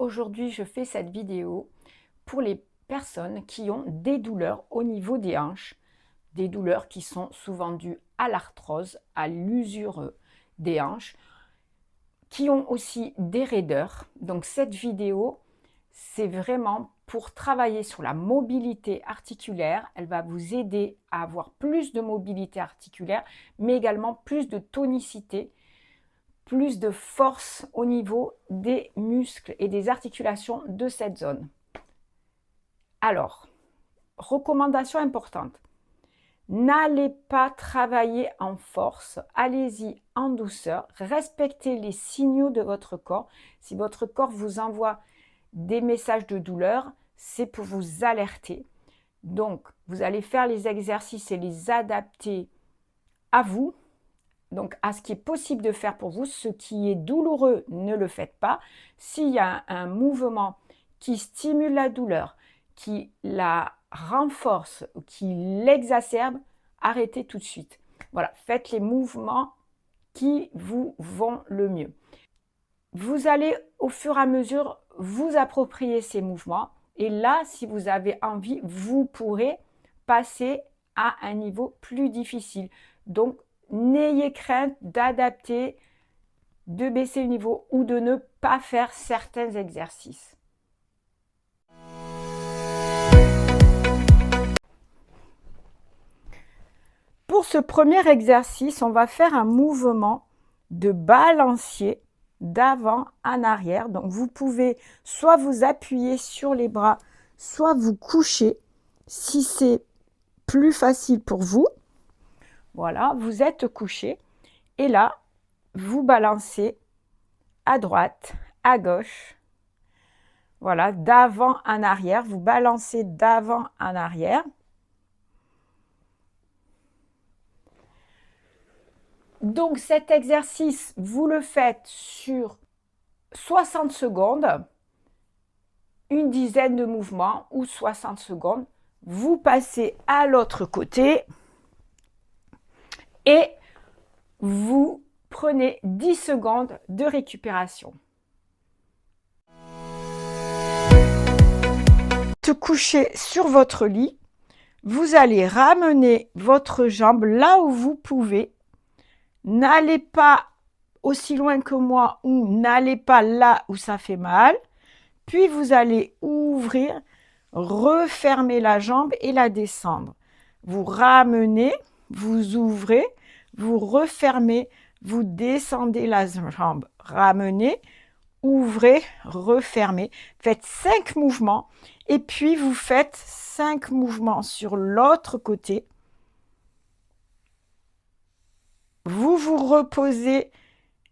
Aujourd'hui, je fais cette vidéo pour les personnes qui ont des douleurs au niveau des hanches, des douleurs qui sont souvent dues à l'arthrose, à l'usure des hanches, qui ont aussi des raideurs. Donc cette vidéo, c'est vraiment pour travailler sur la mobilité articulaire. Elle va vous aider à avoir plus de mobilité articulaire, mais également plus de tonicité, plus de force au niveau des muscles et des articulations de cette zone. Alors, recommandation importante, n'allez pas travailler en force, allez-y en douceur, respectez les signaux de votre corps. Si votre corps vous envoie des messages de douleur, c'est pour vous alerter. Donc, vous allez faire les exercices et les adapter à vous, donc à ce qui est possible de faire pour vous. Ce qui est douloureux, ne le faites pas. S'il y a un mouvement qui stimule la douleur, qui la renforce, qui l'exacerbe, arrêtez tout de suite. Voilà, faites les mouvements qui vous vont le mieux. Vous allez au fur et à mesure vous approprier ces mouvements et là, si vous avez envie, vous pourrez passer à un niveau plus difficile. Donc, n'ayez crainte d'adapter, de baisser le niveau ou de ne pas faire certains exercices. Pour ce premier exercice, on va faire un mouvement de balancier d'avant en arrière. Donc, vous pouvez soit vous appuyer sur les bras, soit vous coucher si c'est plus facile pour vous. Voilà, vous êtes couché et là, vous balancez à droite, à gauche. Voilà, d'avant en arrière, vous balancez d'avant en arrière. Donc cet exercice, vous le faites sur 60 secondes, une dizaine de mouvements ou 60 secondes. Vous passez à l'autre côté et vous prenez 10 secondes de récupération. Te coucher sur votre lit, vous allez ramener votre jambe là où vous pouvez. N'allez pas aussi loin que moi ou n'allez pas là où ça fait mal. Puis vous allez ouvrir, refermer la jambe et la descendre. Vous ramenez, vous ouvrez, vous refermez, vous descendez la jambe. Ramenez, ouvrez, refermez. Faites 5 mouvements et puis vous faites 5 mouvements sur l'autre côté. Vous vous reposez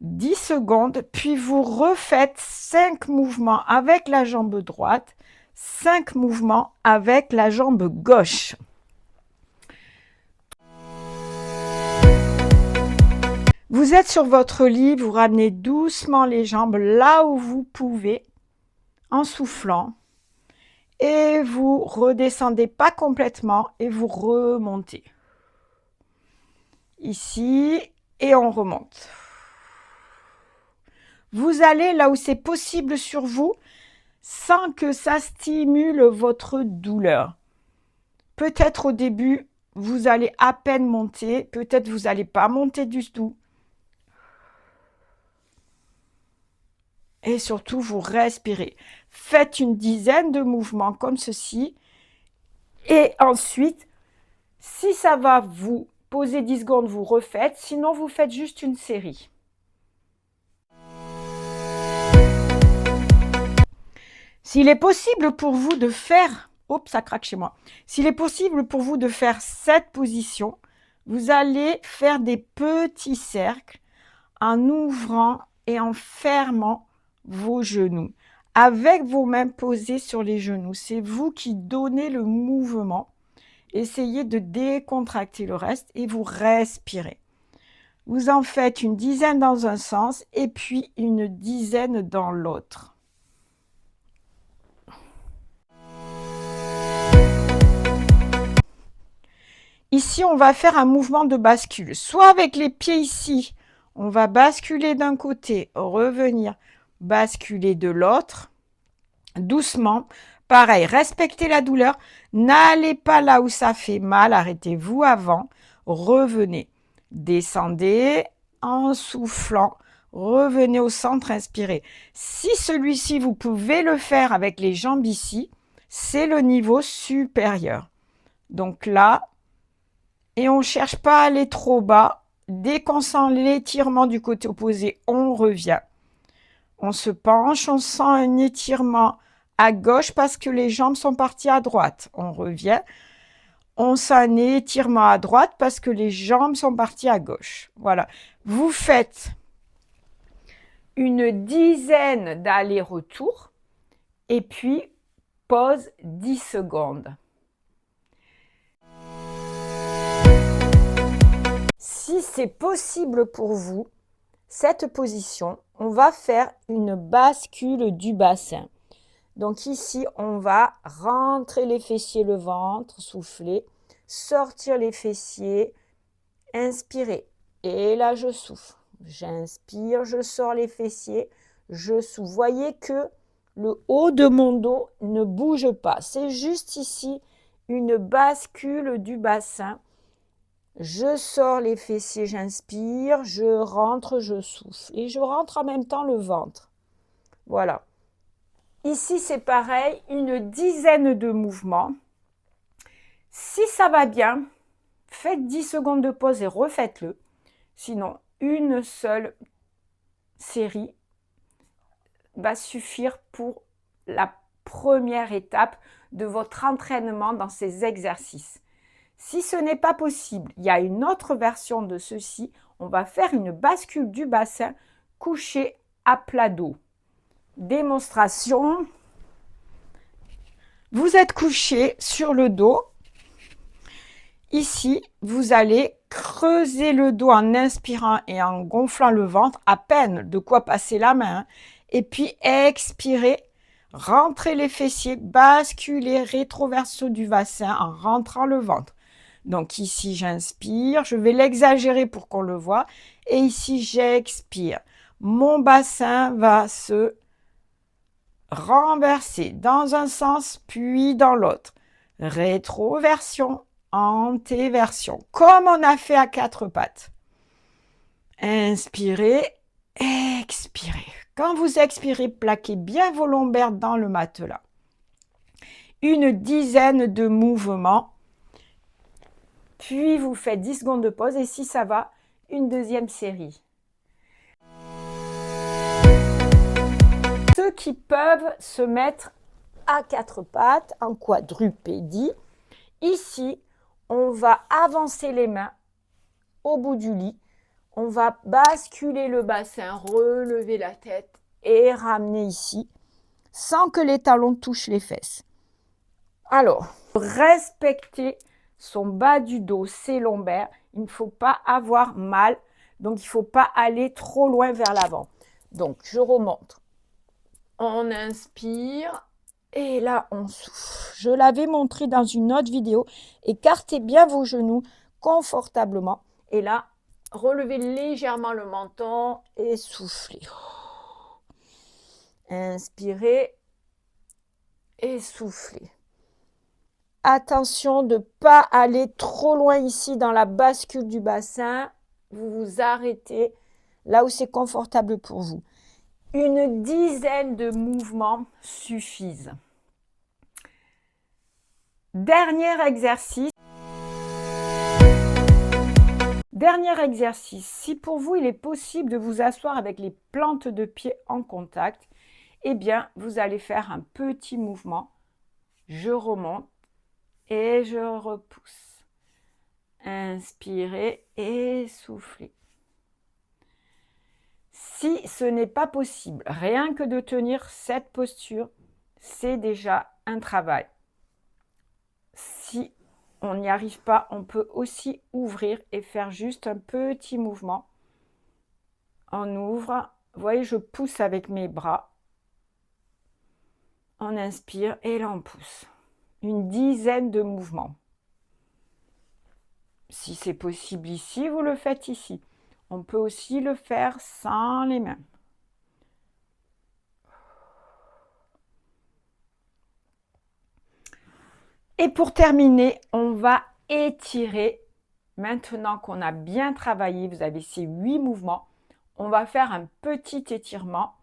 10 secondes, puis vous refaites 5 mouvements avec la jambe droite, 5 mouvements avec la jambe gauche. Vous êtes sur votre lit, vous ramenez doucement les jambes là où vous pouvez, en soufflant, et vous redescendez pas complètement et vous remontez. Ici, et on remonte. Vous allez là où c'est possible sur vous, sans que ça stimule votre douleur. Peut-être au début, vous allez à peine monter, peut-être vous n'allez pas monter du tout. Et surtout, vous respirez. Faites une dizaine de mouvements comme ceci. Et ensuite, si ça va, vous posez 10 secondes, vous refaites. Sinon, vous faites juste une série. S'il est possible pour vous de faire, oups, ça craque chez moi. S'il est possible pour vous de faire cette position, vous allez faire des petits cercles en ouvrant et en fermant vos genoux, avec vos mains posées sur les genoux. C'est vous qui donnez le mouvement. Essayez de décontracter le reste et vous respirez. Vous en faites une dizaine dans un sens et puis une dizaine dans l'autre. Ici, on va faire un mouvement de bascule. Soit avec les pieds ici, on va basculer d'un côté, revenir, basculer de l'autre. doucement. Pareil, respectez la douleur. N'allez pas là où ça fait mal. Arrêtez-vous avant. Revenez. Descendez en soufflant. Revenez au centre, inspirez. Si celui-ci, vous pouvez le faire avec les jambes ici, c'est le niveau supérieur. Donc là, et on ne cherche pas à aller trop bas. Dès qu'on sent l'étirement du côté opposé, on revient. On se penche, on sent un étirement à gauche parce que les jambes sont parties à droite. On revient. On sent un étirement à droite parce que les jambes sont parties à gauche. Voilà. Vous faites une dizaine d'allers-retours et puis pause 10 secondes. Si c'est possible pour vous, cette position, on va faire une bascule du bassin. Donc ici, on va rentrer les fessiers, le ventre, souffler, sortir les fessiers, inspirer. Et là, je souffle. J'inspire, je sors les fessiers, je souffle. Voyez que le haut de mon dos ne bouge pas. C'est juste ici une bascule du bassin. Je sors les fessiers, j'inspire, je rentre, je souffle. Et je rentre en même temps le ventre. Voilà. Ici, c'est pareil, une dizaine de mouvements. Si ça va bien, faites 10 secondes de pause et refaites-le. Sinon, une seule série va suffire pour la première étape de votre entraînement dans ces exercices. Si ce n'est pas possible, il y a une autre version de ceci. On va faire une bascule du bassin couché à plat dos. Démonstration. Vous êtes couché sur le dos. Ici, vous allez creuser le dos en inspirant et en gonflant le ventre, à peine de quoi passer la main. Et puis, expirez, rentrez les fessiers, basculez rétroverso du bassin en rentrant le ventre. Donc ici, j'inspire, je vais l'exagérer pour qu'on le voit. Et ici, j'expire. Mon bassin va se renverser dans un sens, puis dans l'autre. Rétroversion, antéversion, comme on a fait à quatre pattes. Inspirez, expirez. Quand vous expirez, plaquez bien vos lombaires dans le matelas. Une dizaine de mouvements. Puis vous faites 10 secondes de pause et si ça va, une deuxième série. Ceux qui peuvent se mettre à quatre pattes en quadrupédie, ici, on va avancer les mains au bout du lit. On va basculer le bassin, relever la tête et ramener ici sans que les talons touchent les fesses. Alors, respectez son bas du dos, ses lombaires. Il ne faut pas avoir mal, donc il ne faut pas aller trop loin vers l'avant. Donc, je remonte. On inspire et là, on souffle. Je l'avais montré dans une autre vidéo. Écartez bien vos genoux confortablement. Et là, relevez légèrement le menton et soufflez. Inspirez et soufflez. Attention de ne pas aller trop loin ici dans la bascule du bassin. Vous vous arrêtez là où c'est confortable pour vous. Une dizaine de mouvements suffisent. Dernier exercice. Dernier exercice. Si pour vous, il est possible de vous asseoir avec les plantes de pied en contact, eh bien, vous allez faire un petit mouvement. Je remonte et je repousse. Inspirez et soufflez. Si ce n'est pas possible, rien que de tenir cette posture, c'est déjà un travail. Si on n'y arrive pas, on peut aussi ouvrir et faire juste un petit mouvement. On ouvre, vous voyez, je pousse avec mes bras. On inspire et là on pousse. Une dizaine de mouvements. Si c'est possible ici, vous le faites ici. On peut aussi le faire sans les mains. Et pour terminer, on va étirer. Maintenant qu'on a bien travaillé, vous avez ces 8 mouvements, on va faire un petit étirement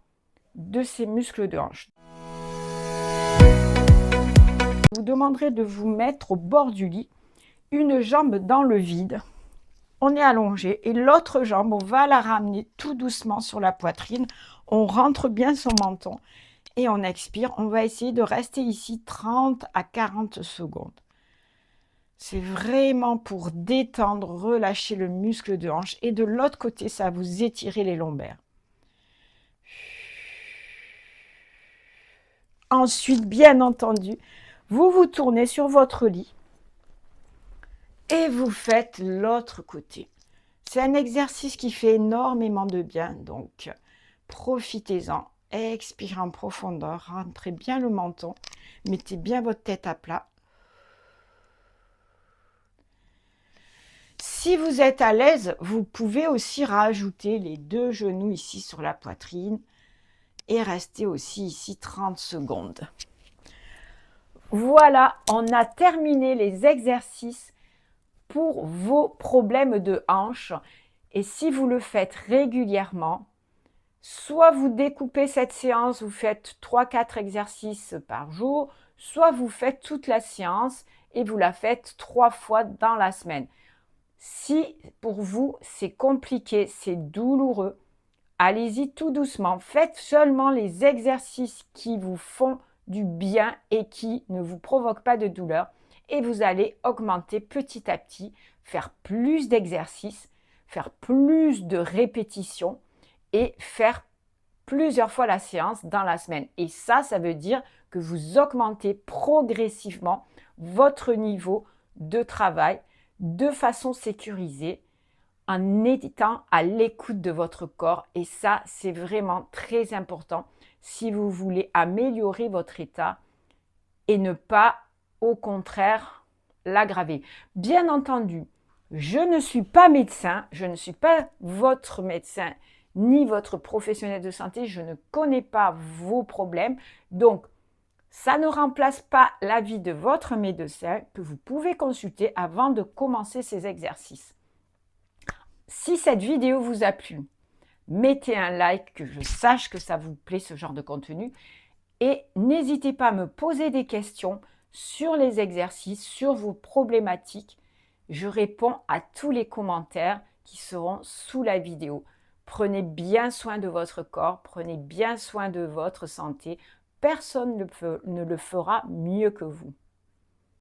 de ces muscles de hanche. Je vous demanderai de vous mettre au bord du lit, une jambe dans le vide. On est allongé et l'autre jambe, on va la ramener tout doucement sur la poitrine. On rentre bien son menton et on expire. On va essayer de rester ici 30 à 40 secondes. C'est vraiment pour détendre, relâcher le muscle de hanche. Et de l'autre côté, ça va vous étirer les lombaires. Ensuite, bien entendu, vous vous tournez sur votre lit et vous faites l'autre côté. C'est un exercice qui fait énormément de bien, donc profitez-en. Expirez en profondeur, rentrez bien le menton, mettez bien votre tête à plat. Si vous êtes à l'aise, vous pouvez aussi rajouter les 2 genoux ici sur la poitrine et rester aussi ici 30 secondes. Voilà, on a terminé les exercices pour vos problèmes de hanche. Et si vous le faites régulièrement, soit vous découpez cette séance, vous faites 3-4 exercices par jour, soit vous faites toute la séance et vous la faites 3 fois dans la semaine. Si pour vous c'est compliqué, c'est douloureux, allez-y tout doucement. Faites seulement les exercices qui vous font du bien et qui ne vous provoquent pas de douleur. Et vous allez augmenter petit à petit, faire plus d'exercices, faire plus de répétitions et faire plusieurs fois la séance dans la semaine. Et ça veut dire que vous augmentez progressivement votre niveau de travail de façon sécurisée en étant à l'écoute de votre corps. Et ça, c'est vraiment très important si vous voulez améliorer votre état et ne pas, au contraire, l'aggraver. Bien entendu, je ne suis pas médecin, je ne suis pas votre médecin ni votre professionnel de santé, je ne connais pas vos problèmes. Donc, ça ne remplace pas l'avis de votre médecin que vous pouvez consulter avant de commencer ces exercices. Si cette vidéo vous a plu, mettez un like, que je sache que ça vous plaît ce genre de contenu. Et n'hésitez pas à me poser des questions sur les exercices, sur vos problématiques. Je réponds à tous les commentaires qui seront sous la vidéo. Prenez bien soin de votre corps, prenez bien soin de votre santé. Personne ne le fera mieux que vous.